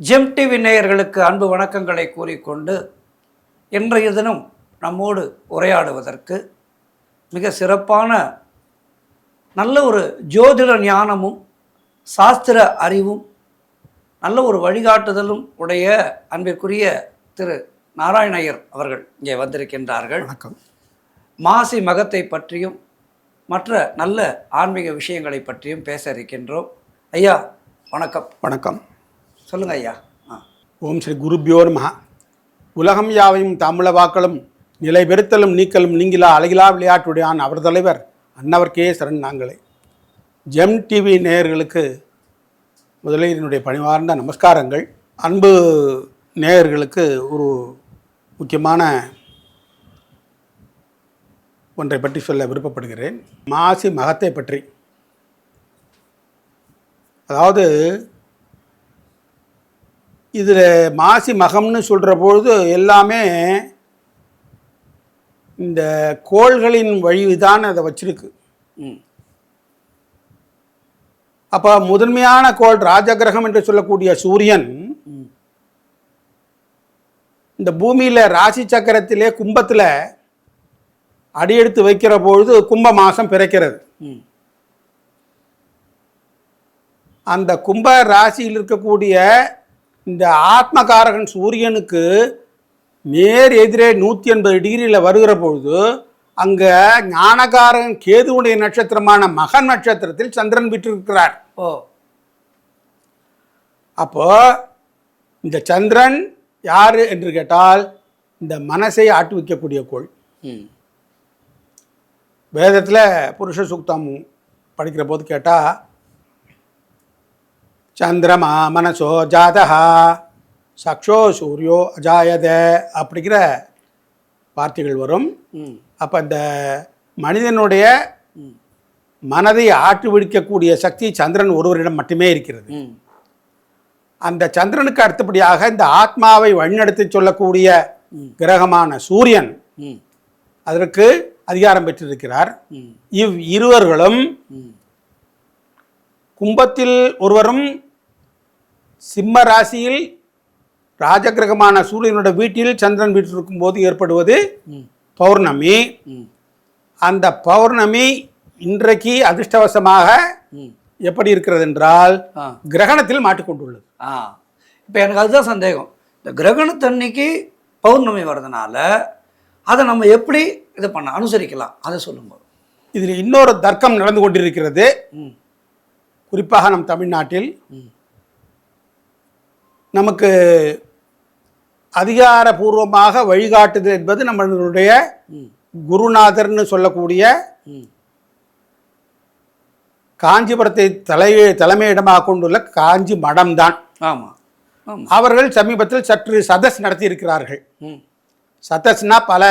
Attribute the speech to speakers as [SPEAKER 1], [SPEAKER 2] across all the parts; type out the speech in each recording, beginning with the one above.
[SPEAKER 1] GeM TV நேயர்களுக்கு அன்பு வணக்கங்களை கூறிக்கொண்டு இன்றைய தினம் நம்மோடு உரையாடுவதற்கு மிக சிறப்பான நல்ல ஒரு ஜோதிட ஞானமும் சாஸ்திர அறிவும் நல்ல ஒரு வழிகாட்டுதலும் உடைய அன்பிற்குரிய திரு நாராயணய்யர் அவர்கள் இங்கே வந்திருக்கின்றார்கள்.
[SPEAKER 2] வணக்கம்.
[SPEAKER 1] மாசி மகத்தை பற்றியும் மற்ற நல்ல ஆன்மீக விஷயங்களை பற்றியும் பேச இருக்கின்றோம். ஐயா வணக்கம்.
[SPEAKER 2] வணக்கம்.
[SPEAKER 1] சொல்லுங்க ஐயா.
[SPEAKER 2] ஓம் ஸ்ரீ குருபியோ நமஹ. உலகம் யாவையும் தமிழ வாக்களும் நிலை பெறுத்தலும் நீக்கலும் நீங்கிலா அழகிலா விளையாட்டுடையான் அவர் தலைவர் அன்னவர்க்கே சரண் நாங்களே. ஜெம் டிவி நேயர்களுக்கு முதலில் என்னுடைய பணிவார்ந்த நமஸ்காரங்கள். அன்பு நேயர்களுக்கு ஒரு முக்கியமான ஒன்றை பற்றி சொல்ல விருப்பப்படுகிறேன். மாசி மகத்தை பற்றி. அதாவது இதில் மாசி மகம்னு சொல்கிற பொழுது எல்லாமே இந்த கோள்களின் வழிதான் அதை வச்சிருக்கு. அப்போ முதன்மையான கோள் ராஜகிரகம் என்று சொல்லக்கூடிய சூரியன் இந்த பூமியில் ராசி சக்கரத்திலே கும்பத்தில் அடியெடுத்து வைக்கிற பொழுது கும்ப மாதம் பிறக்கிறது. அந்த கும்ப ராசியில் இருக்கக்கூடிய இந்த ஆத்மகாரகன் சூரியனுக்கு நேர் எதிரே 180 டிகிரியில் வருகிற பொழுது அங்கே ஞானகாரகன் கேதுவுடைய நட்சத்திரமான மகன் நட்சத்திரத்தில் சந்திரன் விட்டிருக்கிறார். அப்போ இந்த சந்திரன் யார் என்று கேட்டால் இந்த மனசை ஆட்டு வைக்கக்கூடிய கோள். வேதத்தில் புருஷ சூக்தம் படிக்கிற போது கேட்டால் சந்திரமா மனசோ ஜாதகா சக்ஷோ சூரியோ அஜாயத அப்படிங்கிற வார்த்தைகள் வரும். அப்போ இந்த மனிதனுடைய மனதை ஆட்டு விடிக்கக்கூடிய சக்தி சந்திரன் ஒருவரிடம் மட்டுமே இருக்கிறது. அந்த சந்திரனுக்கு அடுத்தபடியாக இந்த ஆத்மாவை வழிநடத்தி சொல்லக்கூடிய கிரகமான சூரியன் அதற்கு அதிகாரம் பெற்றிருக்கிறார். இருவர்களும் கும்பத்தில் ஒருவரும் சிம்ம ராசியில் ராஜகிரகமான சூரியனுடைய வீட்டில் சந்திரன் வீட்டில் இருக்கும்போது ஏற்படுவது பௌர்ணமி. அந்த பௌர்ணமி இன்றைக்கு அதிர்ஷ்டவசமாக எப்படி இருக்கிறது என்றால் கிரகணத்தில் மாட்டிக்கொண்டுள்ளது.
[SPEAKER 1] இப்போ எனக்கு அதுதான் சந்தேகம். இந்த கிரகணத்தன்னைக்கு பௌர்ணமி வர்றதுனால அதை நம்ம எப்படி இதை பண்ண அனுசரிக்கலாம், அதை சொல்லுங்க.
[SPEAKER 2] இதில் இன்னொரு தர்க்கம் நடந்து கொண்டிருக்கிறது. குறிப்பாக நம் தமிழ்நாட்டில் நமக்கு அதிகாரபூர்வமாக வழிகாட்டுதல் என்பது நம்மளுடைய குருநாதர்னு சொல்லக்கூடிய காஞ்சிபுரத்தை தலைமையிடமாக கொண்டுள்ள காஞ்சி மடம்தான்.
[SPEAKER 1] ஆமாம்.
[SPEAKER 2] அவர்கள் சமீபத்தில் சற்று சதஸ் நடத்தி இருக்கிறார்கள். சதஸ்னா பல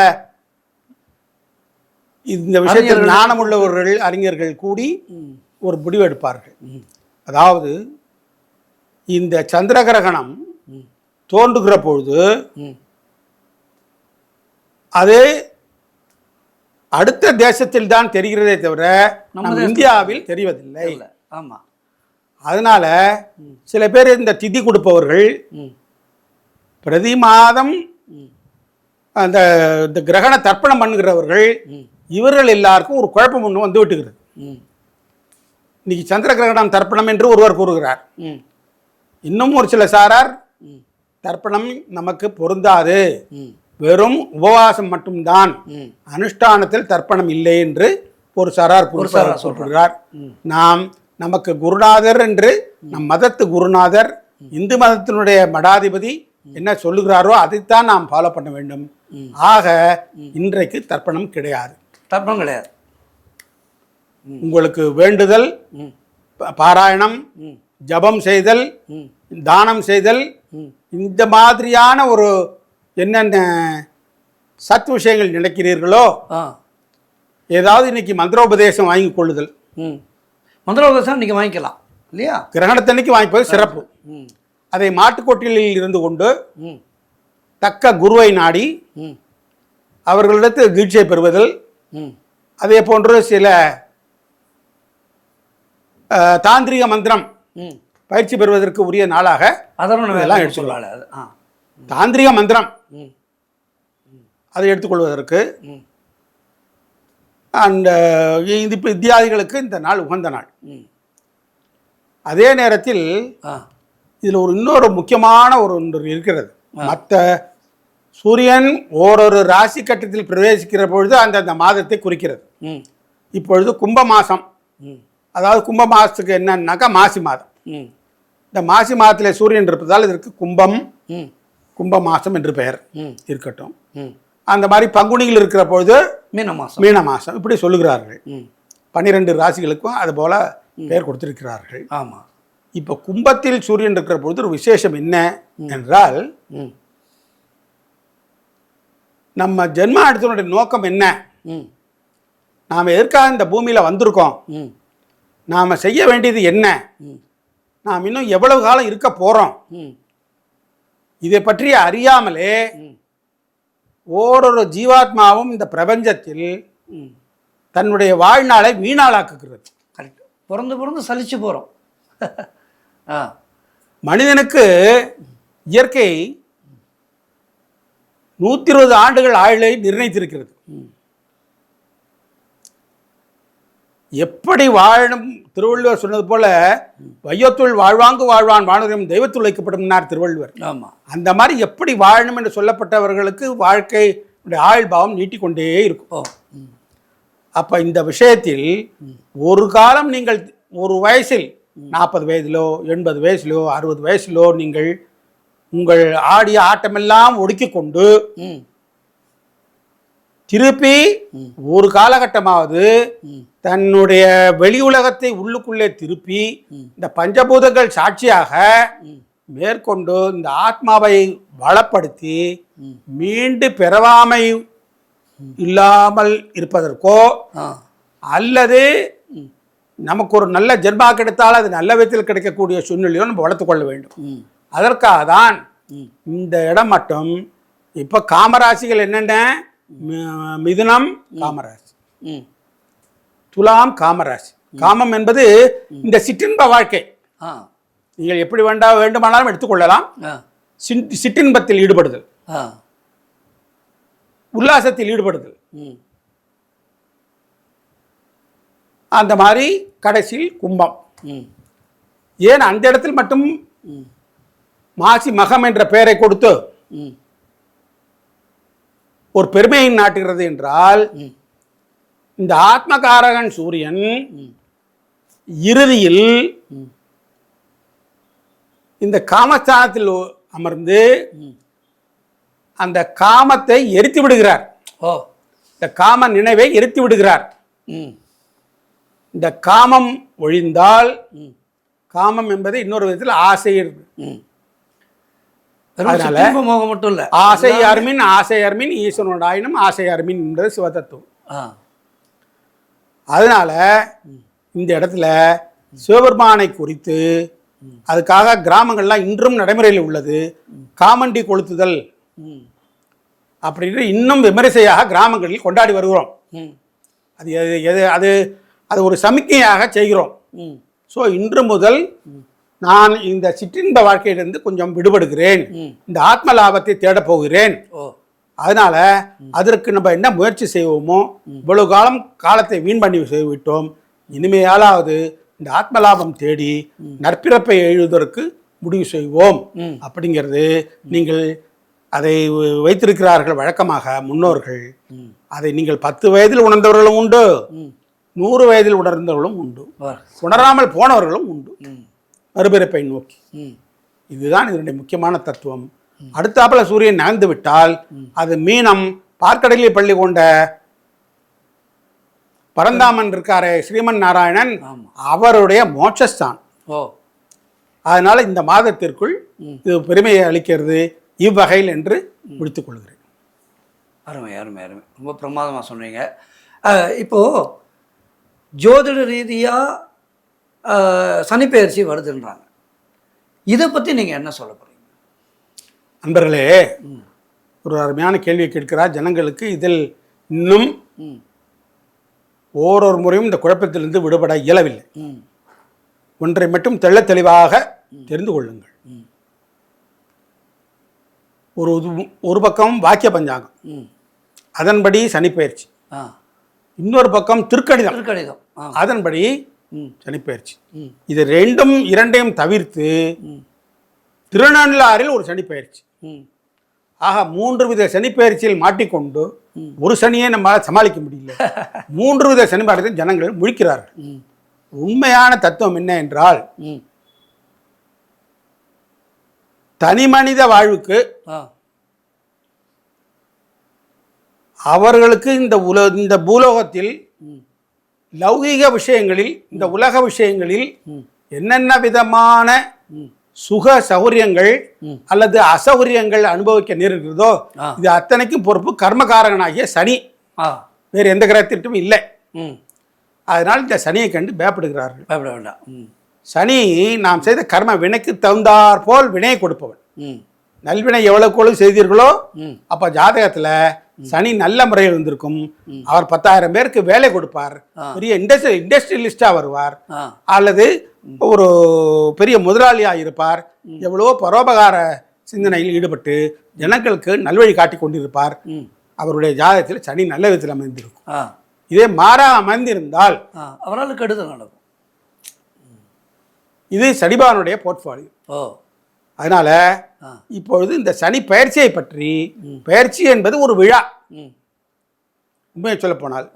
[SPEAKER 2] இந்த விஷயத்தில் ஞானமுள்ளவர்கள் அறிஞர்கள் கூடி ஒரு முடிவு எடுப்பார்கள். அதாவது இந்த சந்திர கிரகணம் தோன்றுகிற பொழுது அது அடுத்த தேசத்தில் தான் தெரிகிறதே தவிர நம்ம இந்தியாவில் தெரிவதில்லை.
[SPEAKER 1] ஆமாம். அதனால
[SPEAKER 2] சில பேர் இந்த திதி கொடுப்பவர்கள் பிரதி மாதம் அந்த கிரகண தர்ப்பணம் பண்ணுகிறவர்கள் இவர்கள் எல்லாருக்கும் ஒரு குழப்பம் ஒன்று வந்து விட்டுகிறது. இன்னைக்கு சந்திர கிரகணம் தர்ப்பணம் என்று ஒருவர் கூறுகிறார். இன்னும் ஒரு சில சாரார் தர்ப்பணம் நமக்கு பொருந்தாது, வெறும் உபவாசம் மட்டும்தான், அனுஷ்டானத்தில் தர்ப்பணம் இல்லை என்று ஒரு சாரார் சொல்கிறார். நமக்கு குருநாதர் என்று நம் மதத்து குருநாதர் இந்து மதத்தினுடைய மடாதிபதி என்ன சொல்லுகிறாரோ அதைத்தான் நாம் ஃபாலோ பண்ண வேண்டும். ஆக இன்றைக்கு தர்ப்பணம் கிடையாது. உங்களுக்கு வேண்டுதல், பாராயணம், ஜபம் செய்தல், தானம் செய்தல், இந்த மாதிரியான ஒரு என்னென்ன சத் விஷயங்கள் நினைக்கிறீர்களோ, ஏதாவது இன்னைக்கு மந்திரோபதேசம் வாங்கி கொள்ளுதல்.
[SPEAKER 1] மந்திரோபதேசம் இன்னைக்கு வாங்கிக்கலாம் இல்லையா?
[SPEAKER 2] கிரகணத்தன்னைக்கு வாங்கிப்பது சிறப்பு. அதை மாட்டுக்கொட்டிலில் இருந்து கொண்டு தக்க குருவை நாடி அவர்களிடத்தில் தீட்சை பெறுவதில், அதே போன்று சில தாந்திரிக மந்திரம் பயிற்சி பெறுவதற்கு உரிய நாளாக
[SPEAKER 1] அதெல்லாம்
[SPEAKER 2] இதெல்லாம்
[SPEAKER 1] எடுத்துக்கொள்ளாது அது.
[SPEAKER 2] தாந்திரிக மந்திரம்
[SPEAKER 1] ம்
[SPEAKER 2] அதை எடுத்துக்கொள்வதற்கு
[SPEAKER 1] ம்
[SPEAKER 2] அந்த இது இப்போ இத்தியாதிகளுக்கு இந்த நாள் உகந்த நாள்.
[SPEAKER 1] ம்
[SPEAKER 2] அதே நேரத்தில்
[SPEAKER 1] ஆ
[SPEAKER 2] இதில் இன்னொரு முக்கியமான ஒன்று இருக்கிறது. மற்ற சூரியன் ஓரொரு ராசி கட்டத்தில் பிரவேசிக்கிற பொழுது அந்த மாதத்தை குறிக்கிறது.
[SPEAKER 1] ம்
[SPEAKER 2] இப்பொழுது கும்ப மாதம்,
[SPEAKER 1] ம்
[SPEAKER 2] அதாவது கும்ப மாதத்துக்கு என்னன்னாக்கா மாசி மாதம்.
[SPEAKER 1] ம்
[SPEAKER 2] இந்த மாசி மாதத்தில் சூரியன் இருப்பதால் இதற்கு கும்பம்
[SPEAKER 1] ம்
[SPEAKER 2] கும்ப மாதம் என்று பெயர்
[SPEAKER 1] ம்
[SPEAKER 2] இருக்கட்டும்.
[SPEAKER 1] ம்
[SPEAKER 2] அந்த மாதிரி பங்குனியில் இருக்கிற பொழுது
[SPEAKER 1] மீன மாதம்
[SPEAKER 2] மீன மாதம் இப்படி சொல்லுகிறார்கள்.
[SPEAKER 1] ம்
[SPEAKER 2] 12 ராசிகளுக்கும் அது போல பெயர் கொடுத்திருக்கிறார்கள்.
[SPEAKER 1] ஆமாம்.
[SPEAKER 2] இப்போ கும்பத்தில் சூரியன் இருக்கிற பொழுது ஒரு விசேஷம் என்ன என்றால்,
[SPEAKER 1] ம்
[SPEAKER 2] நம்ம ஜென்மாடத்தினுடைய நோக்கம் என்ன,
[SPEAKER 1] ம்
[SPEAKER 2] நாம் எதற்காக இந்த பூமியில் வந்திருக்கோம்,
[SPEAKER 1] ம்
[SPEAKER 2] நாம் செய்ய வேண்டியது என்ன,
[SPEAKER 1] ம்
[SPEAKER 2] நாம் இன்னும் எவ்வளவு காலம் இருக்க போகிறோம்,
[SPEAKER 1] ம்
[SPEAKER 2] இதை பற்றி அறியாமலே
[SPEAKER 1] ம்
[SPEAKER 2] ஓரொரு ஜீவாத்மாவும் இந்த பிரபஞ்சத்தில்
[SPEAKER 1] ம்
[SPEAKER 2] தன்னுடைய வாழ்நாளை வீணாளாக்குகிறது.
[SPEAKER 1] கரெக்ட். பிறந்து சலிச்சு போகிறோம். ஆ
[SPEAKER 2] மனிதனுக்கு இயற்கை 120 ஆண்டுகள் ஆயுளை நிர்ணயித்திருக்கிறது.
[SPEAKER 1] ம்
[SPEAKER 2] எப்படி வாழும் திருவள்ளுவர் சொன்னது போல வையத்துள் வாழ்வாங்கு வாழ்வான் வானுரியம் தெய்வத்துள் வைக்கப்படும் திருவள்ளுவர்.
[SPEAKER 1] ஆமாம்.
[SPEAKER 2] அந்த மாதிரி எப்படி வாழணும் என்று சொல்லப்பட்டவர்களுக்கு வாழ்க்கை ஆயுள் பாவம் நீட்டிக்கொண்டே இருக்கும்.
[SPEAKER 1] ஓ ம்
[SPEAKER 2] அப்போ இந்த விஷயத்தில் ஒரு காலம் நீங்கள் ஒரு வயசில் 40 வயதிலோ 80 வயசிலோ 60 வயசிலோ நீங்கள் உங்கள் ஆடிய ஆட்டமெல்லாம் ஒடுக்கி கொண்டு
[SPEAKER 1] ம்
[SPEAKER 2] திருப்பி ஒரு காலகட்டமாவது
[SPEAKER 1] ம்
[SPEAKER 2] தன்னுடைய வெளி உலகத்தை உள்ளுக்குள்ளே திருப்பி இந்த பஞ்சபூதங்கள் சாட்சியாக மேற்கொண்டு இந்த ஆத்மாவை வளப்படுத்தி மீண்டு பிறவாமை இல்லாமல் இருப்பதற்கோ
[SPEAKER 1] ஆ
[SPEAKER 2] அல்லது நமக்கு ஒரு நல்ல ஜென்மா கிடைத்தால் அது நல்ல விதத்தில் கிடைக்கக்கூடிய சூழ்நிலையோ நம்ம வளர்த்துக்கொள்ள வேண்டும்.
[SPEAKER 1] ம்
[SPEAKER 2] அதற்காக தான்
[SPEAKER 1] ம்
[SPEAKER 2] இந்த இடம் மட்டும் இப்போ காமராசிகள் என்னென்ன, மிதுனம் காமராசி,
[SPEAKER 1] ம்
[SPEAKER 2] துலாம் காமராசி. காமம் என்பது இந்த சிற்றின்ப வாழ்க்கை.
[SPEAKER 1] ஆ
[SPEAKER 2] நீங்கள் எப்படி வேண்டுமானாலும் எடுத்துக்கொள்ளலாம்.
[SPEAKER 1] ஆ
[SPEAKER 2] சிற்றின்பத்தில் ஈடுபடுதல்,
[SPEAKER 1] ஆ
[SPEAKER 2] உல்லாசத்தில் ஈடுபடுதல்,
[SPEAKER 1] ம்
[SPEAKER 2] அந்த மாதிரி கடைசியில் கும்பம்.
[SPEAKER 1] ம்
[SPEAKER 2] ஏன் அந்த இடத்தில் மட்டும்
[SPEAKER 1] ம்
[SPEAKER 2] மாசி மகம் என்ற பெயரை கொடுத்து
[SPEAKER 1] ம்
[SPEAKER 2] ஒரு பெருமையை நாட்டுகிறது என்றால்,
[SPEAKER 1] ம்
[SPEAKER 2] இந்த ஆத்மகாரகன் சூரியன்
[SPEAKER 1] ம்
[SPEAKER 2] இறுதியில்
[SPEAKER 1] ம்
[SPEAKER 2] இந்த காமஸ்தானத்தில் அமர்ந்து
[SPEAKER 1] ம்
[SPEAKER 2] அந்த காமத்தை எரித்து விடுகிறார்.
[SPEAKER 1] ஓ
[SPEAKER 2] இந்த காம நினைவை எரித்து விடுகிறார்.
[SPEAKER 1] ம்
[SPEAKER 2] இந்த காமம் ஒழிந்தால்,
[SPEAKER 1] ம்
[SPEAKER 2] காமம் என்பது இன்னொரு விதத்தில் ஆசை.
[SPEAKER 1] ம்
[SPEAKER 2] அதனால
[SPEAKER 1] மோகம் மட்டும் இல்லை,
[SPEAKER 2] ஆசை அருமின் ஆசை அருமின் ஈஸ்வரனோட ஆயினும் ஆசை அருமின் என்பது சிவதத்துவம்.
[SPEAKER 1] ஆ
[SPEAKER 2] அதனால இந்த இடத்துல சிவபெருமானை குறித்து அதுக்காக கிராமங்கள்லாம் இன்றும் நடைமுறையில் உள்ளது. காமண்டி கொளுத்துதல்
[SPEAKER 1] ம்
[SPEAKER 2] அப்படின்னு இன்னும் விமரிசையாக கிராமங்களில் கொண்டாடி வருகிறோம்.
[SPEAKER 1] ம்
[SPEAKER 2] அது எது அது அது ஒரு சமிக்கையாக செய்கிறோம்.
[SPEAKER 1] ம்
[SPEAKER 2] ஸோ இன்று முதல் நான் இந்த சிற்றின்ப வாழ்க்கையிலிருந்து கொஞ்சம் விடுபடுகிறேன், இந்த ஆத்ம லாபத்தை தேடப் போகிறேன்.
[SPEAKER 1] ஓ
[SPEAKER 2] அதனால அதற்கு நம்ம என்ன முயற்சி செய்வோமோ, இவ்வளவு காலத்தை வீண் பண்ணி செய்துவிட்டோம், இனிமையாலாவது இந்த ஆத்ம லாபம் தேடி நற்பிறப்பை எழுதுவதற்கு முடிவு செய்வோம் அப்படிங்கிறது. நீங்கள் அதை வைத்திருக்கிறார்கள் வழக்கமாக முன்னோர்கள். அதை நீங்கள் 10 வயதில் உணர்ந்தவர்களும் உண்டு, 100 வயதில் உணர்ந்தவர்களும் உண்டு, உணராமல் போனவர்களும் உண்டு மறுபிறப்பை நோக்கி. இதுதான் இதனுடைய முக்கியமான தத்துவம். அடுத்தாப்புல சூரியன் நகர்ந்து விட்டால் அது மீனம் பார்க்கடலில் பள்ளி கொண்ட பரந்தாமன் இருக்காரே ஸ்ரீமன் நாராயணன், அவருடைய மோட்சஸ்தான்.
[SPEAKER 1] ஓ
[SPEAKER 2] அதனால இந்த மாதத்திற்குள் இது பெருமையை அளிக்கிறது இவ்வகையில் என்று முடித்துக் கொள்கிறேன்.
[SPEAKER 1] அருமை அருமை அருமை, ரொம்ப பிரமாதமாக சொன்னீங்க. இப்போது ஜோதிட ரீதியாக சனிப்பெயர்ச்சி வருதுன்றாங்க, இதை பற்றி நீங்கள் என்ன சொல்ல போகிறீங்க?
[SPEAKER 2] நண்பர்களே, ஒரு அருமையான கேள்வியை கேட்கிறார். ஜனங்களுக்கு இதில் இன்னும் ஓரொரு முறையும் இந்த குழப்பத்திலிருந்து விடுபட இயலவில்லை. ஒன்றை மட்டும் தெள்ளத் தெளிவாக தெரிந்து கொள்ளுங்கள். ஒரு பக்கம் வாக்கிய பஞ்சாங்கம், அதன்படி சனிப்பெயர்ச்சி. இன்னொரு பக்கம் திருக்கணிதம், அதன்படி சனிப்பெயர்ச்சி. இது இரண்டையும் தவிர்த்து திருநள்ளாறில் ஒரு சனிப்பெயர்ச்சி. ஆக 3 வித சனிப்பெயர்ச்சியில் மாட்டிக்கொண்டு ஒரு சனியை நம்மளால் சமாளிக்க முடியல. 3 வித சனிப்பெயர்ச்சியில் ஜனங்கள் முழிக்கிறார்கள். உண்மையான தத்துவம் என்ன என்றால், தனி மனித வாழ்வுக்கு அவர்களுக்கு இந்த பூலோகத்தில் லௌகீக விஷயங்களில், இந்த உலக விஷயங்களில் என்னென்ன விதமான சுக சௌகரியங்கள் அல்லது அசௌகரியங்கள் அனுபவிக்க நேருகிறதோ இது அத்தனைக்கும் பொறுப்பு கர்மகாரகனாகிய சனி. வேறு எந்த கிரகத்திற்கும் இல்லை. அதனால் இந்த சனியை கண்டு பயப்படுகிறார்கள்.
[SPEAKER 1] பயப்பட வேண்டாம்.
[SPEAKER 2] சனி நாம் செய்த கர்ம வினைக்கு தகுந்தாற் போல் வினையை கொடுப்பவன். நல்வினை எவ்வளவு செய்தீர்களோ அப்ப ஜாதகத்துல சனி நல்ல முறையில் இருந்திருக்கும். அவர் 10,000 பேருக்கு வேலை கொடுப்பார். பெரிய இண்டஸ்ட்ரியலிஸ்டா வருவார், அல்லது ஒரு பெரிய முதலாளியாக இருப்பார். எவ்வளவோ பரோபகார சிந்தனையில் ஈடுபட்டு ஜனங்களுக்கு நல்வழி காட்டி கொண்டிருப்பார். அவருடைய ஜாதகத்தில் சனி நல்ல விதத்தில் அமைந்திருக்கும். இதே மாறா அமைந்திருந்தால்
[SPEAKER 1] அவரால் கெடுதல் நடக்கும். இது
[SPEAKER 2] சனிபானுடைய போர்ட்ஃபோலியோ. அதனால இப்பொழுது இந்த சனி பயிற்சியை பற்றி, பயிற்சி என்பது ஒரு விழா உண்மையை சொல்ல போனால்,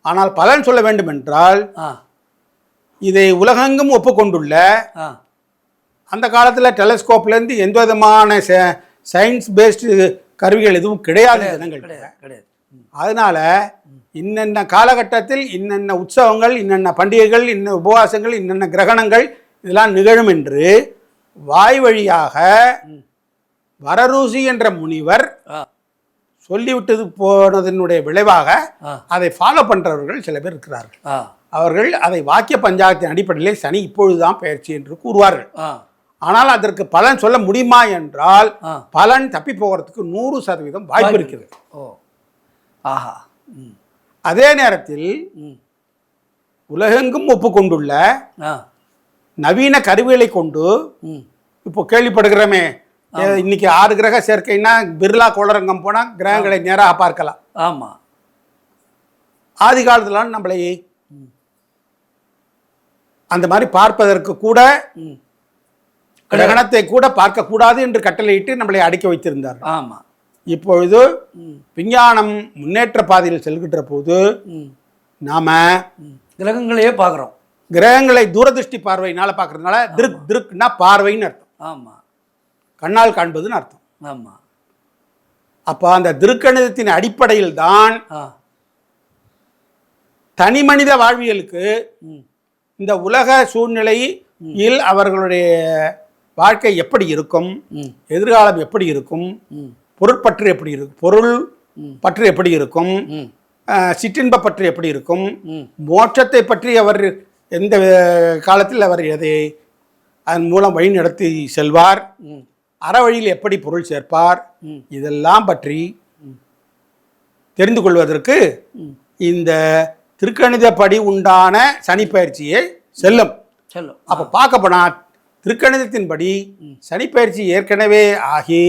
[SPEAKER 2] ஆனால் பலன் சொல்ல வேண்டும் என்றால் இதை உலகெங்கும் ஒப்புக்கொண்டுள்ள, அந்த காலத்தில் டெலஸ்கோப்லேருந்து எந்த விதமான சயின்ஸ் பேஸ்டு கருவிகள் எதுவும் கிடையாது ஜனங்கள். அதனால இன்னென்ன காலகட்டத்தில் இன்னென்ன உற்சவங்கள், இன்னென்ன பண்டிகைகள், இன்ன உபவாசங்கள், இன்னென்ன கிரகணங்கள் இதெல்லாம் நிகழும் என்று வாய் வழியாக வரரூசி என்ற முனிவர் சொல்லிவிட்டது போனதனுடைய விளைவாக அதை ஃபாலோ பண்றவர்கள் சில பேர் இருக்கிறார்கள். அவர்கள் அதை வாக்கிய பஞ்சாங்கத்தின் அடிப்படையிலே சனி இப்பொழுதுதான் பயிற்சி என்று கூறுவார்கள். ஆனால் அதற்கு பலன் சொல்ல முடியுமா என்றால் பலன் தப்பி போகிறதுக்கு 100% வாய்ப்பு இருக்கிறது. அதே நேரத்தில் உலகெங்கும் ஒப்புக்கொண்டுள்ள நவீன கருவிகளை கொண்டு இப்போ கேள்விப்படுகிறோமே, இன்னைக்கு 6 கிரக சேர்க்கைன்னா பிர்லா கோளரங்கம் போனா கிரகங்களை நேராக பார்க்கலாம்.
[SPEAKER 1] ஆமா,
[SPEAKER 2] ஆதி காலத்துல நம்மளை அந்த மாதிரி பார்ப்பதற்கு கூட, கிரகணத்தை கூட பார்க்க கூடாது என்று கட்டளையிட்டு நம்மளை அடக்கி வைத்திருந்தார்.
[SPEAKER 1] ஆமா,
[SPEAKER 2] இப்பொழுது விஞ்ஞானம் முன்னேற்ற பாதையில் செல்கின்ற போது நாம
[SPEAKER 1] கிரகங்களையே பார்க்கிறோம்.
[SPEAKER 2] கிரகங்களை தூரதிருஷ்டி பார்வையினால பார்க்கறதுனால திருக்னா பார்வைன்னு அர்த்தம்.
[SPEAKER 1] ஆமா,
[SPEAKER 2] கண்ணால் காண்பதுன்னு அர்த்தம்.
[SPEAKER 1] ஆமா.
[SPEAKER 2] அப்ப அந்த திருக்கணிதத்தின் அடிப்படையில் தான் தனி மனித வாழ்வியலுக்கு இந்த உலக சூழ்நிலையில் அவர்களுடைய வாழ்க்கை எப்படி இருக்கும், எதிர்காலம் எப்படி இருக்கும், பொருட்பற்று எப்படி இருக்கும், பொருள் பற்று எப்படி இருக்கும், சிற்றின்ப பற்று எப்படி இருக்கும், மோட்சத்தை பற்றி அவர் எந்த காலத்தில் அவர் எதை அதன் மூலம் வழி நடத்தி செல்வார், அறவழியில் எப்படி பொருள் சேர்ப்பார், இதெல்லாம் பற்றி தெரிந்து கொள்வதற்கு இந்த திருக்கணிதப்படி உண்டான சனி பயிற்சியை செல்லும். அப்போ பார்க்க போனால் திருக்கணிதத்தின்படி சனி பயிற்சி ஏற்கனவே ஆகி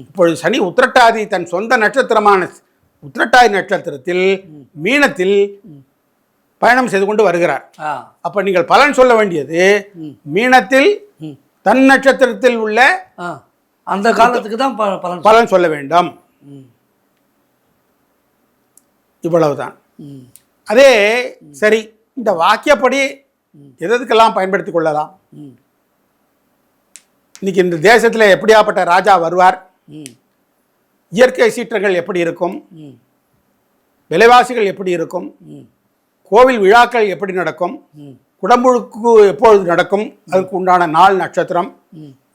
[SPEAKER 2] இப்பொழுது சனி உத்திரட்டாதி தன் சொந்த நட்சத்திரமான உத்திரட்டாதி நட்சத்திரத்தில் மீனத்தில் பயணம் செய்து கொண்டு வருகிறார். அப்ப நீங்கள் பலன் சொல்ல வேண்டியது மீனத்தில் தன் நட்சத்திரத்தில் உள்ள
[SPEAKER 1] அந்த காலத்துக்கு தான்
[SPEAKER 2] பலன் சொல்ல வேண்டும். இவ்வளவுதான். அதே சரி, இந்த வாக்கியப்படி எதுக்கெல்லாம் பயன்படுத்திக் கொள்ளலாம்? இன்னைக்கு இந்த தேசத்தில் எப்படியாப்பட்ட ராஜா வருவார், இயற்கை சீற்றங்கள் எப்படி இருக்கும், விலைவாசிகள் எப்படி இருக்கும், கோவில் விழாக்கள் எப்படி நடக்கும், குடமுழுக்கு எப்பொழுது நடக்கும், அதுக்கு உண்டான நாள் நட்சத்திரம்,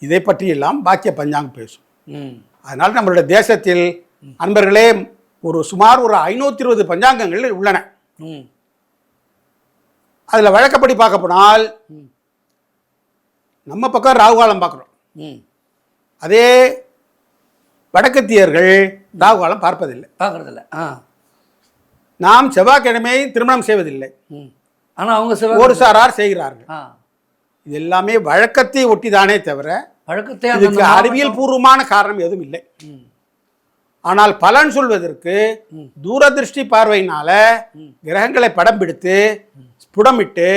[SPEAKER 2] இதை பற்றி எல்லாம் வாக்கிய பஞ்சாங்கம் பேசும். அதனால் நம்மளுடைய தேசத்தில் அன்பர்களே சுமார் ஒரு 520 பஞ்சாங்கங்கள் உள்ளன. அதில் வழக்கப்படி பார்க்க போனால் நம்ம பக்கம் ராகுகாலம் பார்க்குறோம். அதே வடக்கத்தியர்கள் ராகுகாலம் பார்ப்பதில்லை. நாம் செவ்வாய்க்கிழமை திருமணம் செய்வதில்லை.
[SPEAKER 1] ஆனால் அவங்க
[SPEAKER 2] ஒரு சாரார் செய்கிறார்கள். இது எல்லாமே வழக்கத்தை ஒட்டிதானே தவிர
[SPEAKER 1] வழக்கத்தை
[SPEAKER 2] இதுக்கு அறிவியல் பூர்வமான காரணம் எதுவும் இல்லை. ஆனால் பலன் சொல்வதற்கு தூரதிருஷ்டி பார்வையினால கிரகங்களை படம் பிடித்து ஸ்புடமிட்டு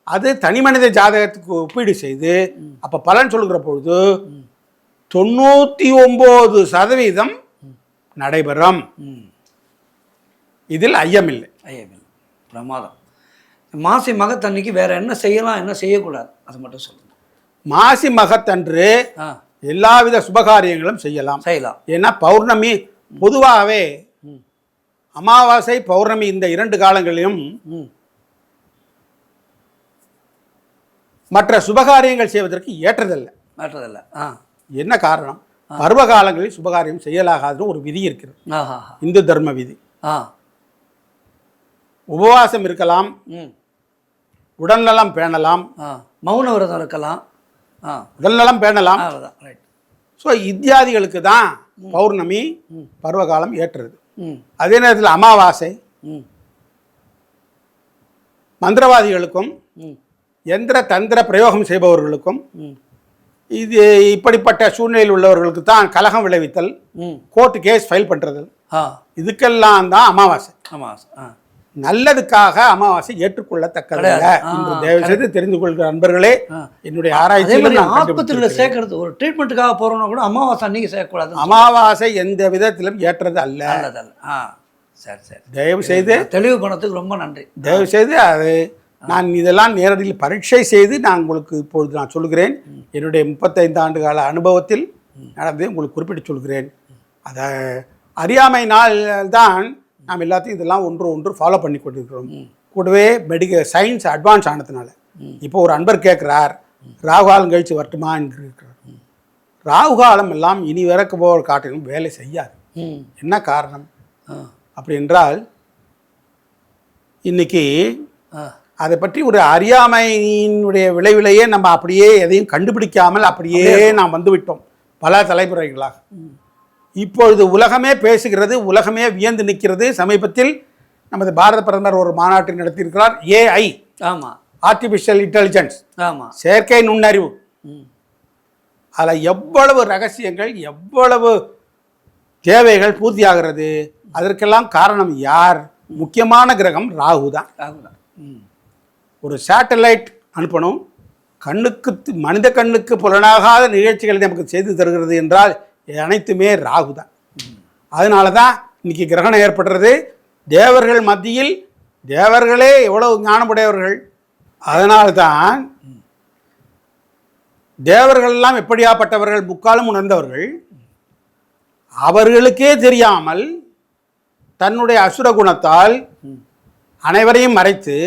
[SPEAKER 2] அது தனி மனித ஜாதகத்துக்கு ஒப்பீடு செய்து அப்ப பலன் சொல்கிற பொழுது 99% நடைபெறும். இதில் ஐயமில்லை.
[SPEAKER 1] பிரமாதம். மாசி மகத்தன்னைக்கு வேற என்ன செய்யலாம், என்ன செய்யக்கூடாது, அது மட்டும் சொல்லுங்க.
[SPEAKER 2] மாசி மகத்தன்று எல்லாவித சுபகாரியங்களும் செய்யலாம். ஏன்னா பௌர்ணமி பொதுவாகவே அமாவாசை பௌர்ணமி இந்த 2 காலங்களிலும் மற்ற சுபகாரியங்கள் செய்வதற்கு ஏற்றதல்ல. என்ன காரணம்? பருவ காலங்களில் சுபகாரியம் செய்யலாகாதுன்னு ஒரு விதி இருக்கிறது, இந்து தர்ம விதி. உபவாசம் இருக்கலாம், உடல்நலம் பேணலாம்,
[SPEAKER 1] மௌன விரதம் இருக்கலாம்,
[SPEAKER 2] உடல்நலம் பேணலாம். ஸோ இத்தியாதிகளுக்கு தான் பௌர்ணமி பருவகாலம் ஏற்றது. அதே நேரத்தில் அமாவாசை மந்திரவாதிகளுக்கும் எந்திர தந்திர பிரயோகம் செய்பவர்களுக்கும் இது இப்படிப்பட்ட சூழ்நிலையில் உள்ளவர்களுக்கு தான் கலகம் விளைவித்தல், கோர்ட்டு கேஸ் ஃபைல் பண்ணுறது, இதுக்கெல்லாம் தான் அமாவாசை. நல்லதுக்காக அமாவாசை ஏற்றுக்கொள்ளத்தக்கதல்ல என்று தயவு செய்து தெரிந்து கொள்கிற நண்பர்களே. என்னுடைய ஆராய்ச்சியில்
[SPEAKER 1] ஆஸ்பத்திரியில் சேர்க்கறது ஒரு ட்ரீட்மெண்ட்டுக்காக போறோம்னா கூட அமாவாசை அன்னைக்கு சேர்க்கக்கூடாது.
[SPEAKER 2] அமாவாசை எந்த விதத்திலும் ஏற்றது அல்ல.
[SPEAKER 1] சரி சரி,
[SPEAKER 2] தயவு செய்து
[SPEAKER 1] தெளிவு பண்ணதுக்கு ரொம்ப நன்றி.
[SPEAKER 2] தயவு செய்து அது நான் இதெல்லாம் நேரடியில் பரீட்சை செய்து நான் உங்களுக்கு இப்பொழுது நான் சொல்கிறேன். என்னுடைய 35 ஆண்டு கால அனுபவத்தில் நடந்து உங்களுக்கு குறிப்பிட்டு சொல்கிறேன். அதை அறியாமையினால் தான் நாம் எல்லாத்தையும் இதெல்லாம் ஒன்று ஃபாலோ பண்ணி கொண்டிருக்கிறோம். கூடவே மெடிக்கல் சயின்ஸ் அட்வான்ஸ் ஆனதுனால இப்போ ஒரு அன்பர் கேட்குறார், ராகுகாலம் கழித்து வரட்டுமா என்கிறார். ராகுகாலம் எல்லாம் இனி வரைக்க போகிற காட்டிலும் வேலை செய்யாது. என்ன காரணம் அப்படி என்றால், இன்னைக்கு அதை பற்றி ஒரு அறியாமையினுடைய விளைவிலேயே நம்ம அப்படியே எதையும் கண்டுபிடிக்காமல் அப்படியே நாம் வந்துவிட்டோம் பல தலைமுறைகளாக. இப்பொழுது உலகமே பேசுகிறது, உலகமே வியந்து நிற்கிறது. சமீபத்தில் நமது பாரத பிரதமர் ஒரு மாநாட்டை நடத்தியிருக்கிறார். ஏஐ, ஆர்டிஃபிஷியல் இன்டெலிஜென்ஸ், செயற்கை நுண்ணறிவு. அதில் எவ்வளவு ரகசியங்கள், எவ்வளவு தேவைகள் பூர்த்தியாகிறது. அதற்கெல்லாம் காரணம் யார்? முக்கியமான கிரகம் ராகு தான். ஒரு சேட்டலைட் அனுப்பணும், கண்ணுக்கு மனித கண்ணுக்கு புலனாகாத நிகழ்ச்சிகளை நமக்கு செய்து தருகிறது என்றால் அனைத்துமே ராகு தான். அதனால தான் இன்னைக்கு கிரகணம் ஏற்படுறது. தேவர்கள் மத்தியில் தேவர்களே எவ்வளவு ஞானமுடையவர்கள். அதனால்தான் தேவர்கள்லாம் எப்படியாப்பட்டவர்கள், முக்காலும் உணர்ந்தவர்கள். அவர்களுக்கே தெரியாமல் தன்னுடைய அசுர குணத்தால் அனைவரையும் மறைத்து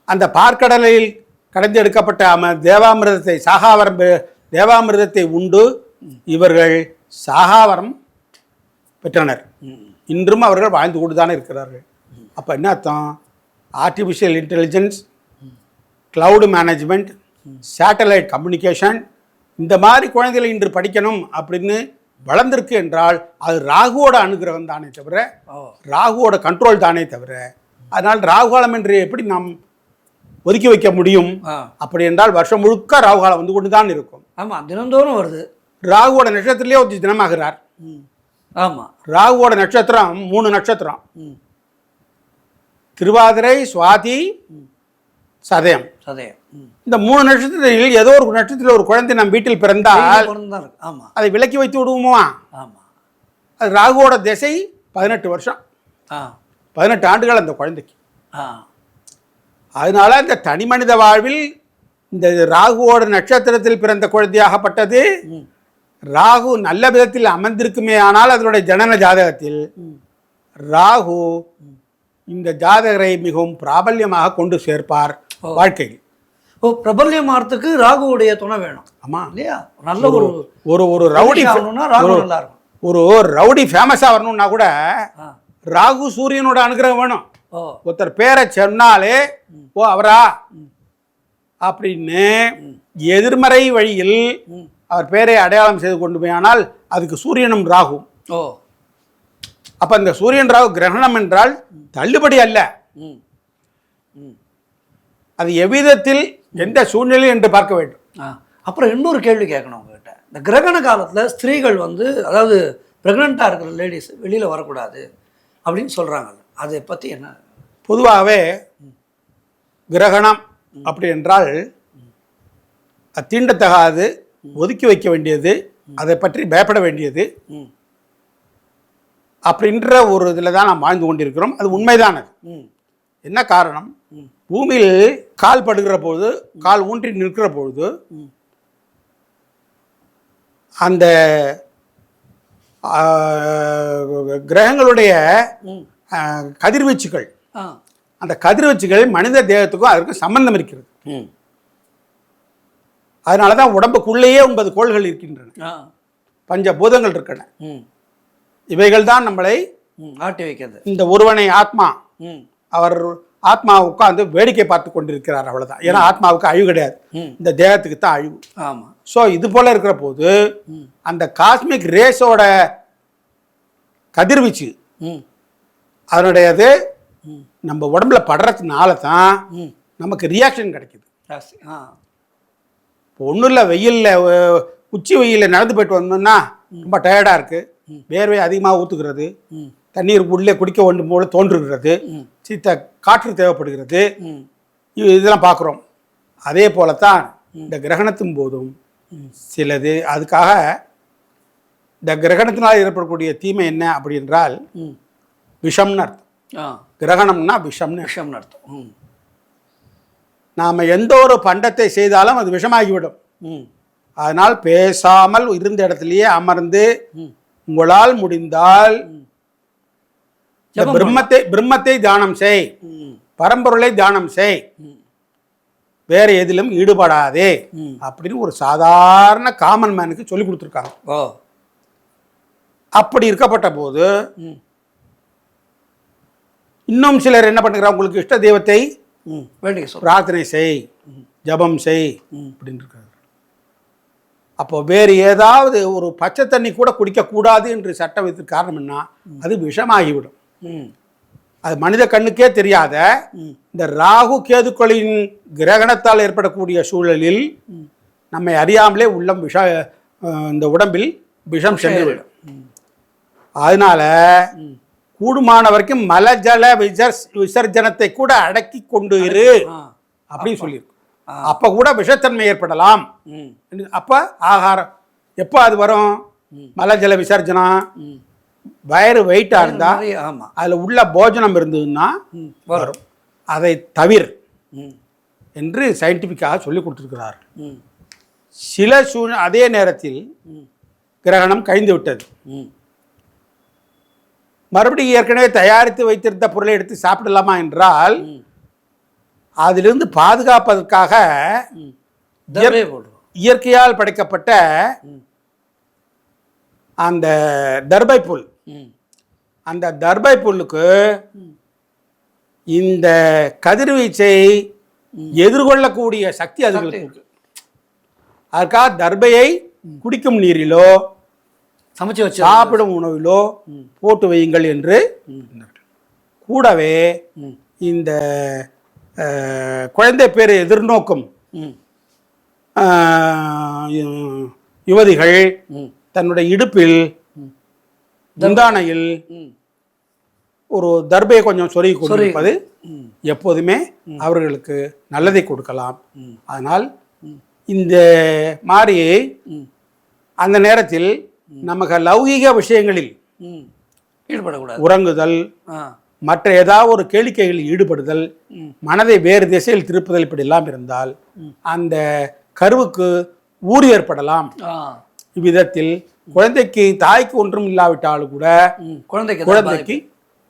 [SPEAKER 2] அந்த பார்க்கடலில் கடந்து எடுக்கப்பட்ட தேவாமிர்தத்தை தேவாமிர்தத்தை உண்டு இவர்கள் சாகாவரம் பெற்றனர். இன்றும் அவர்கள் வாழ்ந்து கொண்டு தானே இருக்கிறார்கள். அப்போ என்ன அர்த்தம்? Artificial intelligence, cloud management, satellite communication, இந்த மாதிரி குழந்தைகளை இன்று படிக்கணும் அப்படின்னு வளர்ந்திருக்கு என்றால் அது ராகுவோட அனுகிரகம் தானே தவிர, ராகுவோட கண்ட்ரோல் தானே தவிர. அதனால் ராகுகாலம் என்று எப்படி நாம் ஒதுக்கி வைக்க முடியும்? அப்படி என்றால் வருஷம் முழுக்க ராகுகாலம் வந்து கொண்டு தான் இருக்கும்.
[SPEAKER 1] ஆமாம், தினந்தோறும் வருது.
[SPEAKER 2] ராகுவோட நட்சத்திரத்திலே ஒரு தினமாகிறார்.
[SPEAKER 1] ஆமாம்,
[SPEAKER 2] ராகுவோட நட்சத்திரம் 3 நட்சத்திரம்: திருவாதிரை, சுவாதி, சதயம். இந்த 3 நட்சத்திரத்தில் ஏதோ ஒரு நட்சத்திரத்தில் ஒரு குழந்தை நம் வீட்டில் பிறந்தால் அதை விலக்கி வைத்து விடுவோமா? அது ராகுவோட திசை 18 வருஷம், 18 ஆண்டுகள் அந்த குழந்தைக்கு. அதனால இந்த தனி மனித வாழ்வில் இந்த ராகுவோட நட்சத்திரத்தில் பிறந்த குழந்தையாகப்பட்டது ராகு நல்ல விதத்தில் அமர்ந்திருக்குமே. ஆனால் அதனுடைய ஜனன ஜாதகத்தில் ராகு இந்த ஜாதகரை மிகவும் பிராபல்யமாக கொண்டு சேர்ப்பார் வாழ்க்கையில்.
[SPEAKER 1] பிரபல்யமாறதுக்கு ராகுவுடைய துணை வேணும். ஆமா இல்லையா? நல்ல
[SPEAKER 2] ஒரு ரவுடி ஒரு ரவுடி ஃபேமஸா வரணும்னா கூட ராகு சூரியனோட அனுகிரகம் வேணும். ஒருத்தர் பேரை சொன்னாலே ஓ அவரா அப்படின்னு எதிர்மறை வழியில் அவர் பேரை அடையாளம் செய்து கொண்டு போயானால் அதுக்கு சூரியனும் ராகு. அப்ப இந்த சூரியன் ராகு கிரகணம் என்றால் தள்ளுபடி அல்ல. அது எவ்விதத்தில் எந்த சூழ்நிலை என்று பார்க்க வேண்டும்.
[SPEAKER 1] அப்புறம் இன்னொரு கேள்வி கேட்கணும் உங்ககிட்ட. இந்த கிரகண காலத்தில் ஸ்திரீகள் வந்து, அதாவது ப்ரெக்னெண்ட்டாக இருக்கிற லேடிஸ் வெளியில் வரக்கூடாது அப்படின்னு சொல்கிறாங்கல்ல, அதை பற்றி என்ன?
[SPEAKER 2] பொதுவாகவே கிரகணம் அப்படி என்றால் அது தீண்டத்தகாது, ஒதுக்கி வைக்க வேண்டியது, அதை பற்றி பயப்பட வேண்டியது அப்படின்ற ஒரு இதில் தான் நாம் வாழ்ந்து கொண்டிருக்கிறோம். அது உண்மைதானது. என்ன காரணம்? பூமியில் கால் படுகிற பொழுது, கால் ஊன்றி நிற்கிற பொழுது அந்த கிரகங்களுடைய கதிர்வீச்சுகள், அந்த கதிர்வீச்சுகள் மனித தேகத்துக்கும் அதற்கு சம்பந்தம் இருக்கிறது. அதனால தான் உடம்புக்குள்ளேயே 9 கோள்கள் இருக்கின்றன, பஞ்சபூதங்கள் இருக்கின்றன. இவைகள் தான் நம்மளை
[SPEAKER 1] ஆட்டி வைக்கிறது.
[SPEAKER 2] இந்த ஒருவனை ஆத்மா, அவர் ஆத்மா உட்கார்ந்து வேடிக்கை பார்த்து கொண்டிருக்கிறார், அவ்வளவுதான். ஏன்னா ஆத்மாவுக்கு அழிவு கிடையாது, இந்த தேகத்துக்கு தான் அழிவு.
[SPEAKER 1] ஆமாம்.
[SPEAKER 2] ஸோ இது போல இருக்கிற போது அந்த காஸ்மிக் ரேஸோட கதிர்வீச்சு அதனுடையது நம்ம உடம்புல படுறதுனால தான் நமக்கு ரியாக்ஷன் கிடைக்குது. இப்போ ஒன்றும் இல்லை, வெயிலில் உச்சி வெயிலில் நடந்து போயிட்டு வந்தோம்னா ரொம்ப டயர்டாக இருக்குது, வேர்வை அதிகமாக ஊற்றுக்கிறது, தண்ணீர் உள்ளே குடிக்க வேண்டும் போல தோன்றுகிறது, சீத்த காற்று தேவைப்படுகிறது, இதெல்லாம் பார்க்குறோம். அதே போலத்தான் இந்த கிரகணத்தின் போதும் சிலது. அதுக்காக இந்த கிரகணத்தினால் ஏற்படக்கூடிய தீமை என்ன அப்படி என்றால் விஷம்னு அர்த்தம். கிரகணம்னா விஷம்னு
[SPEAKER 1] அர்த்தம்.
[SPEAKER 2] நாம் எந்த ஒரு பண்டத்தை செய்தாலும் அது விஷமாகிவிடும். அதனால் பேசாமல் இருந்த இடத்துலயே அமர்ந்து உங்களால் முடிந்தால் பிரம்மத்தை தியானம் செய், பரம்பொருளை தியானம் செய், வேற எதிலும் ஈடுபடாதே அப்படின்னு ஒரு சாதாரண காமன் மேனுக்கு சொல்லி கொடுத்துருக்காங்க. அப்படி இருக்கப்பட்ட போது இன்னும் சிலர் என்ன பண்ணுறாங்க, உங்களுக்கு இஷ்ட தெய்வத்தை பிரார்த்தனை செய், ஜபம் செய் அப்படின்னு இருக்காங்க. அப்போ வேறு ஏதாவது ஒரு பச்சை தண்ணி கூட குடிக்கக்கூடாது என்று சட்டம் வைத்த காரணம் என்ன? அது விஷமாகிவிடும். அது மனித கண்ணுக்கே தெரியாத இந்த ராகு கேதுக்களின் கிரகணத்தால் ஏற்படக்கூடிய சூழலில் நம்மை அறியாமலே உள்ளம் இந்த உடம்பில் விஷம் சென்றுவிடும். அதனால கூடுமான வரைக்கும் மலஜல விசர்ஜனத்தை கூட அடக்கி கொண்டு இரு அப்படின்னு சொல்லியிருக்கு. அப்ப கூட விஷத்தன்மை ஏற்படலாம். அப்ப ஆகாரம் எப்போ அது வரும்? மலஜல விசர்ஜனம். வயிறு வெயிட்டா இருந்தா அதுல உள்ள போஜனம் இருந்ததுன்னா வரும். அதை தவிர என்று சயின்டிபிக்காக சொல்லி கொடுத்துருக்கிறார். சில அதே நேரத்தில் கிரகணம் கழிந்து விட்டது, மறுபடியும் ஏற்கனவே தயாரித்து வைத்திருந்த பொருளை எடுத்து சாப்பிடலாமா என்றால் அதிலிருந்து பாதுகாப்பதற்காக இயற்கையால் படைக்கப்பட்ட அந்த தர்பை புல், அந்த தர்பை புல்லுக்கு இந்த கதிர்வீச்சை எதிர்கொள்ளக்கூடிய சக்தி அதுகளுக்கு இருக்கு. அதுக்காக தர்பையை குடிக்கும் நீரிலோ சமைச்சு வச்சு சாப்பிடும் உணவிலோ போட்டு வையுங்கள் என்று. கூடவே இந்த குழந்தை பேர் எதிர்நோக்கும் யுவதிகள் தன்னுடைய இடுப்பில் முந்தானையில் ஒரு தர்பையை கொஞ்சம் சொருகி கொண்டிருப்பது எப்போதுமே அவர்களுக்கு நல்லதை கொடுக்கலாம். அதனால் இந்த மாதிரி அந்த நேரத்தில் நமக்கு லௌகீக விஷயங்களில் ஈடுபடக்கூடாது. உறங்குதல், மற்ற ஏதாவது ஒரு கேளிக்கைகளில் ஈடுபடுதல், மனதை வேறு திசையில் திருப்புதல், இப்படி எல்லாம் இருந்தால் அந்த கருவுக்கு ஊறு ஏற்படலாம். இவ்விதத்தில் குழந்தைக்கு தாய்க்கு ஒன்றும் இல்லாவிட்டாலும் கூட குழந்தைக்கு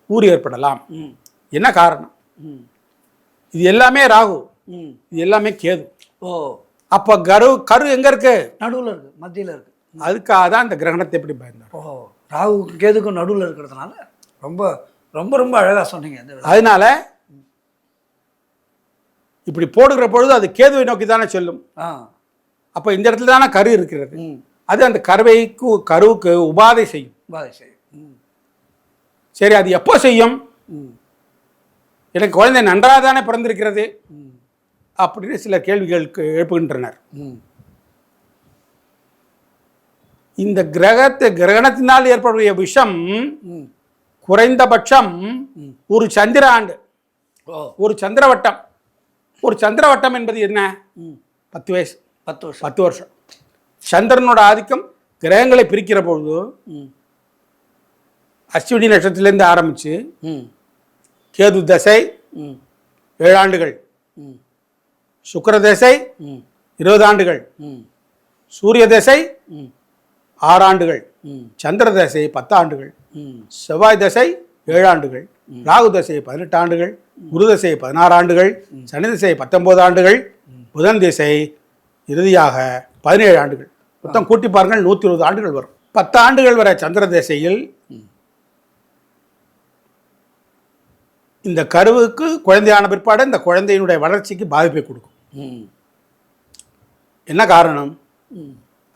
[SPEAKER 2] ஊறு ஏற்படலாம். என்ன காரணம்? இது எல்லாமே ராகு, இது எல்லாமே கேது. அப்ப கரு எங்க இருக்கு? நடுவில் இருக்கு, மத்தியில் இருக்கு. அதுக்காக தான் இந்த கிரகணத்தை எப்படி பயந்தார். ராகுக்கும் கேதுக்கும் நடுவில் இருக்கிறதுனால ரொம்ப ரொம்ப ரொம்ப அழகா சொன்னீங்க. அதனால இப்படி போடுகிற பொழுது அது கேதுவை நோக்கி தானே செல்லும். அப்ப இந்த இடத்துல தானே கரு இருக்கிறது. அது அந்த கருவுக்கு உபாதை செய்யும். சரி, அது எப்போ செய்யும்? எனக்கு குழந்தை நன்றாக தானே பிறந்திருக்கிறது, அப்படின்னு சில கேள்விகளுக்கு எழுப்புகின்றனர்.
[SPEAKER 1] ம்
[SPEAKER 2] இந்த கிரகணத்தினால் ஏற்படக்கூடிய விஷம்
[SPEAKER 1] ம்
[SPEAKER 2] குறைந்தபட்சம் ஒரு சந்திர ஆண்டு,
[SPEAKER 1] ஓ
[SPEAKER 2] ஒரு சந்திரவட்டம். ஒரு சந்திரவட்டம் என்பது என்ன? 10 வயசு,
[SPEAKER 1] 10 வருஷம்.
[SPEAKER 2] 10 வருஷம். சந்திரனோட ஆதிக்கம் கிரகங்களை பிரிக்கிற பொழுது அஸ்வினி நட்சத்திரத்திலேருந்து ஆரம்பித்து கேது தசை 7 ஆண்டுகள், சுக்கிர தசை 20 ஆண்டுகள், சூரிய தசை 6 ஆண்டுகள், சந்திர தசை 10 ஆண்டுகள், செவ்வாய் தசை 7 ஆண்டுகள், ராகு தசை 18 ஆண்டுகள், குரு தசை 16 ஆண்டுகள், சனி தசை 19 ஆண்டுகள், புதன் திசை இறுதியாக 17 ஆண்டுகள். மொத்தம் கூட்டி பாருங்கள், 120 ஆண்டுகள் வரும். 10 ஆண்டுகள் வரை சந்திர திசையில் இந்த கருவுக்கு குழந்தையான பிற்பாடு இந்த குழந்தையினுடைய வளர்ச்சிக்கு பாதிப்பை கொடுக்கும். என்ன காரணம்?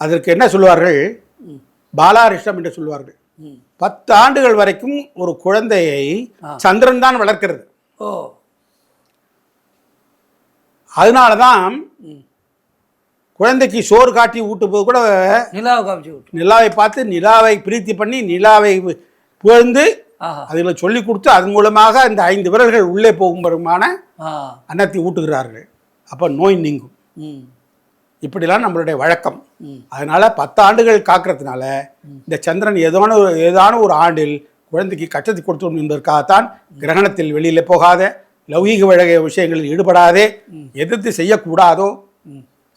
[SPEAKER 2] அதற்கு என்ன சொல்வார்கள்? பாலாரிஷ்டம் என்று சொல்வார்கள். 10 ஆண்டுகள் வரைக்கும் ஒரு குழந்தையை சந்திரன் தான் வளர்க்கிறது.
[SPEAKER 1] ஓ
[SPEAKER 2] அதனால தான் குழந்தைக்கு சோறு காட்டி ஊட்டும் போது கூட
[SPEAKER 1] நிலாவை காமிச்சு விட்டு
[SPEAKER 2] நிலாவை பார்த்து நிலாவை பிரீத்தி பண்ணி நிலாவை புகழ்ந்து அதுகளை சொல்லி கொடுத்து அதன் மூலமாக இந்த 5 விரல்கள் உள்ளே போகும் பெருமான அன்னத்தை ஊட்டுகிறார்கள். அப்போ நோய் நீங்கும். இப்படிலாம் நம்மளுடைய வழக்கம். அதனால 10 ஆண்டுகள் காக்கிறதுனால இந்த சந்திரன் ஏதான ஒரு ஆண்டில் குழந்தைக்கு கஷ்டத்தை கொடுத்தோம் என்பதற்காகத்தான் கிரகணத்தில் வெளியில போகாத, லௌகீக வழக விஷயங்களில் ஈடுபடாதே, எதிர்த்து செய்யக்கூடாதோ,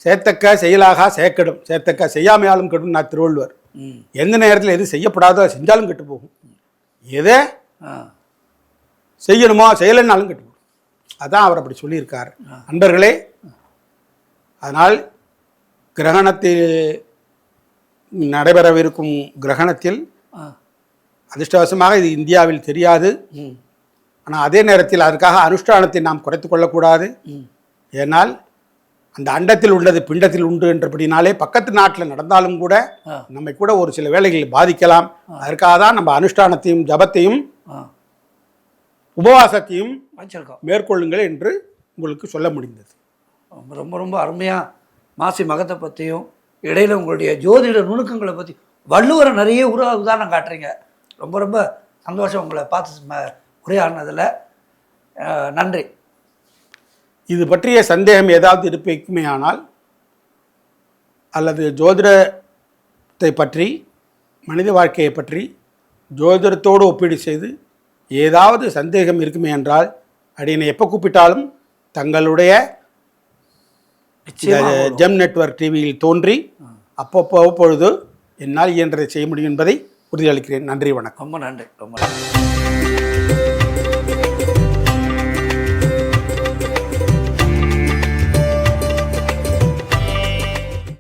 [SPEAKER 2] சேர்த்தக்க செயலாக செயக்கெடும், சேர்த்தக்க செய்யாமையாலும் கெடும் நான் திருவள்ளுவர். எந்த நேரத்தில் எது செய்யப்படாதோ செஞ்சாலும் கெட்டு போகும், எதை செய்யணுமோ செய்யலைன்னாலும் கெட்டு போகும். அதான் அவர் அப்படி சொல்லியிருக்கார். அன்பர்களே, அதனால் கிரகணத்தில் நடைபெறவிருக்கும் கிரகணத்தில் அதிர்ஷ்டவசமாக இது இந்தியாவில் தெரியாது. ஆனால் அதே நேரத்தில் அதற்காக அனுஷ்டானத்தை நாம் குறைத்து கொள்ளக்கூடாது. ஏனால் அந்த அண்டத்தில் உள்ளது பிண்டத்தில் உண்டு என்றபடினாலே பக்கத்து நாட்டில் நடந்தாலும் கூட நம்மை கூட ஒரு சில வேளைகளில் பாதிக்கலாம். அதற்காக தான் நம்ம அனுஷ்டானத்தையும் ஜபத்தையும் உபவாசத்தையும் மேற்கொள்ளுங்கள் என்று உங்களுக்கு சொல்ல முடிந்தது.
[SPEAKER 1] ரொம்ப ரொம்ப அருமையாக மாசி மகத்தை பற்றியும் இடையில உங்களுடைய ஜோதிட நுணுக்கங்களை பற்றி வள்ளுவரை நிறைய உதாரணம் காட்டுறீங்க. ரொம்ப ரொம்ப சந்தோஷம் உங்களை பார்த்து உரையாடினதில். நன்றி.
[SPEAKER 2] இது பற்றிய சந்தேகம் ஏதாவது இருப்பேக்குமே ஆனால், அல்லது ஜோதிடத்தை பற்றி, மனித வாழ்க்கையை பற்றி ஜோதிடத்தோடு ஒப்பீடு செய்து ஏதாவது சந்தேகம் இருக்குமே என்றால் அடியனை எப்போ கூப்பிட்டாலும் தங்களுடைய ஜெம் நெட்வொர்க் டிவியில் தோன்றி அப்பப்போ பொழுது என்னால் இயன்றதை செய்ய முடியும் என்பதை உறுதியளிக்கிறேன். நன்றி, வணக்கம்.
[SPEAKER 1] ரொம்ப நன்றி. ரொம்ப நன்றி.